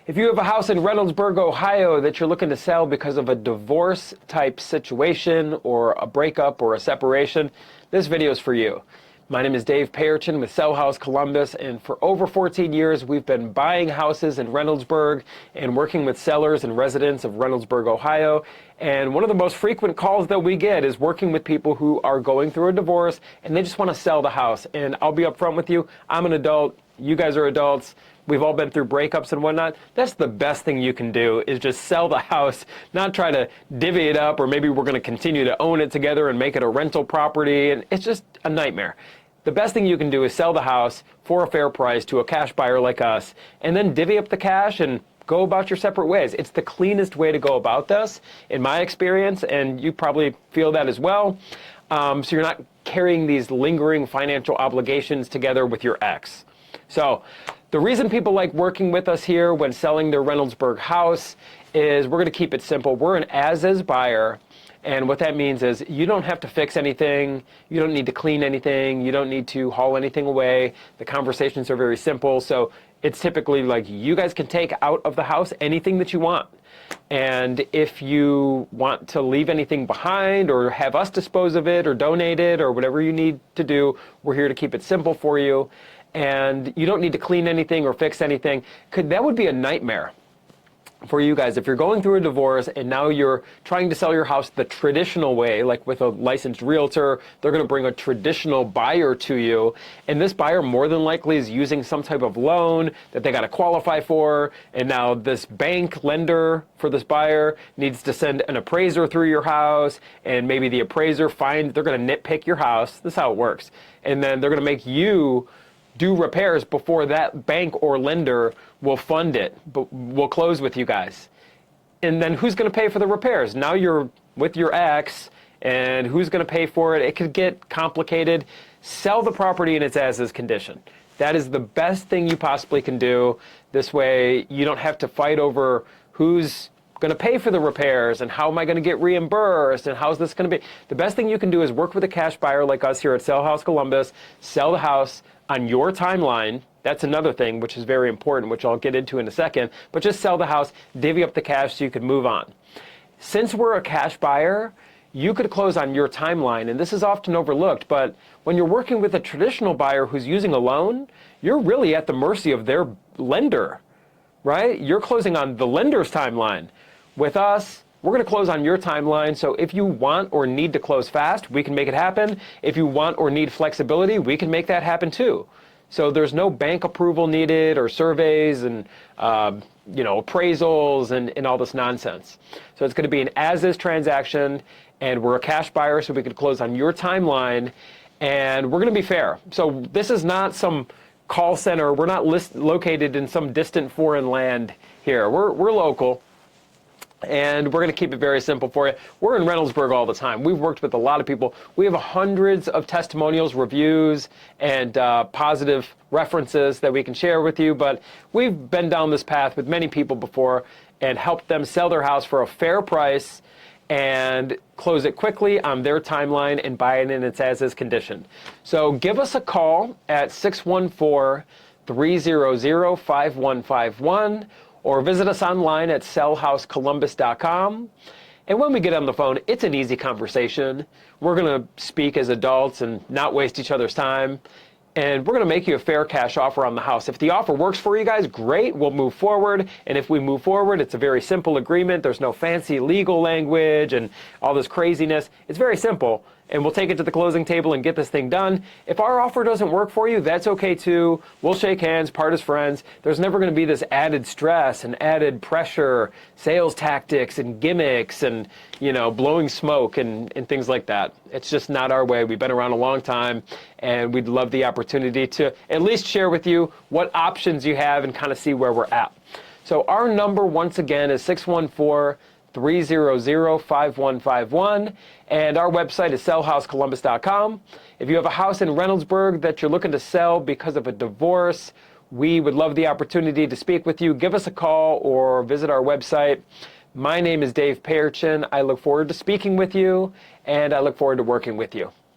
If you have a house in Reynoldsburg, Ohio that you're looking to sell because of a divorce type situation or a breakup or a separation, this video is for you. My name is Dave Payerchin with Sell House Columbus, and for over 14 years we've been buying houses in Reynoldsburg and working with sellers and residents of Reynoldsburg, Ohio. And one of the most frequent calls that we get is working with people who are going through a divorce and they just want to sell the house. And I'll be upfront with you, I'm an adult, you guys are adults. We've all been through breakups and whatnot. That's the best thing you can do, is just sell the house, not try to divvy it up, or maybe we're going to continue to own it together and make it a rental property. And it's just a nightmare. The best thing you can do is sell the house for a fair price to a cash buyer like us, and then divvy up the cash and go about your separate ways. It's the cleanest way to go about this, in my experience, and you probably feel that as well. So you're not carrying these lingering financial obligations together with your ex. So the reason people like working with us here when selling their Reynoldsburg house is we're going to keep it simple. We're an as-is buyer, and what that means is you don't have to fix anything, you don't need to clean anything, you don't need to haul anything away. The conversations are very simple, so it's typically like you guys can take out of the house anything that you want. And if you want to leave anything behind or have us dispose of it or donate it or whatever you need to do, we're here to keep it simple for you. And you don't need to clean anything or fix anything. That would be a nightmare for you guys. If you're going through a divorce and now you're trying to sell your house the traditional way, like with a licensed realtor, they're going to bring a traditional buyer to you. And this buyer more than likely is using some type of loan that they got to qualify for. And now this bank lender for this buyer needs to send an appraiser through your house. And maybe the appraiser they're going to nitpick your house. This is how it works. And then they're going to make you do repairs before that bank or lender will fund it, but will close with you guys. And then who's going to pay for the repairs? Now you're with your ex, and who's going to pay for it? It could get complicated. Sell the property in its as-is condition. That is the best thing you possibly can do. This way you don't have to fight over who's going to pay for the repairs and how am I going to get reimbursed and how's this going to be. The best thing you can do is work with a cash buyer like us here at Sell House Columbus, sell the house on your timeline. That's another thing which is very important, which I'll get into in a second, but just sell the house, divvy up the cash so you can move on. Since we're a cash buyer, you could close on your timeline, and this is often overlooked, but when you're working with a traditional buyer who's using a loan, you're really at the mercy of their lender, right? You're closing on the lender's timeline. With us, we're going to close on your timeline, so if you want or need to close fast, we can make it happen. If you want or need flexibility, we can make that happen too. So there's no bank approval needed or surveys and appraisals and all this nonsense. So it's going to be an as-is transaction, and we're a cash buyer, so we could close on your timeline, and we're going to be fair. So this is not some call center. We're not located in some distant foreign land here. We're local. And we're going to keep it very simple for you. We're in Reynoldsburg all the time. We've worked with a lot of people. We have hundreds of testimonials, reviews, and positive references that we can share with you. But we've been down this path with many people before and helped them sell their house for a fair price and close it quickly on their timeline and buy it in its as-is condition. So give us a call at 614-300-5151. or visit us online at sellhousecolumbus.com. And when we get on the phone, it's an easy conversation. We're going to speak as adults and not waste each other's time. And we're going to make you a fair cash offer on the house. If the offer works for you guys, great, we'll move forward. And if we move forward, it's a very simple agreement. There's no fancy legal language and all this craziness. It's very simple. And we'll take it to the closing table and get this thing done. If our offer doesn't work for you, that's okay too. We'll shake hands, part as friends. There's never going to be this added stress and added pressure, sales tactics and gimmicks and, blowing smoke and things like that. It's just not our way. We've been around a long time, and we'd love the opportunity to at least share with you what options you have and kind of see where we're at. So our number, once again, is 614-300-5151, and our website is sellhousecolumbus.com. If you have a house in Reynoldsburg that you're looking to sell because of a divorce, we would love the opportunity to speak with you. Give us a call or visit our website. My name is Dave Payerchin. I look forward to speaking with you, and I look forward to working with you.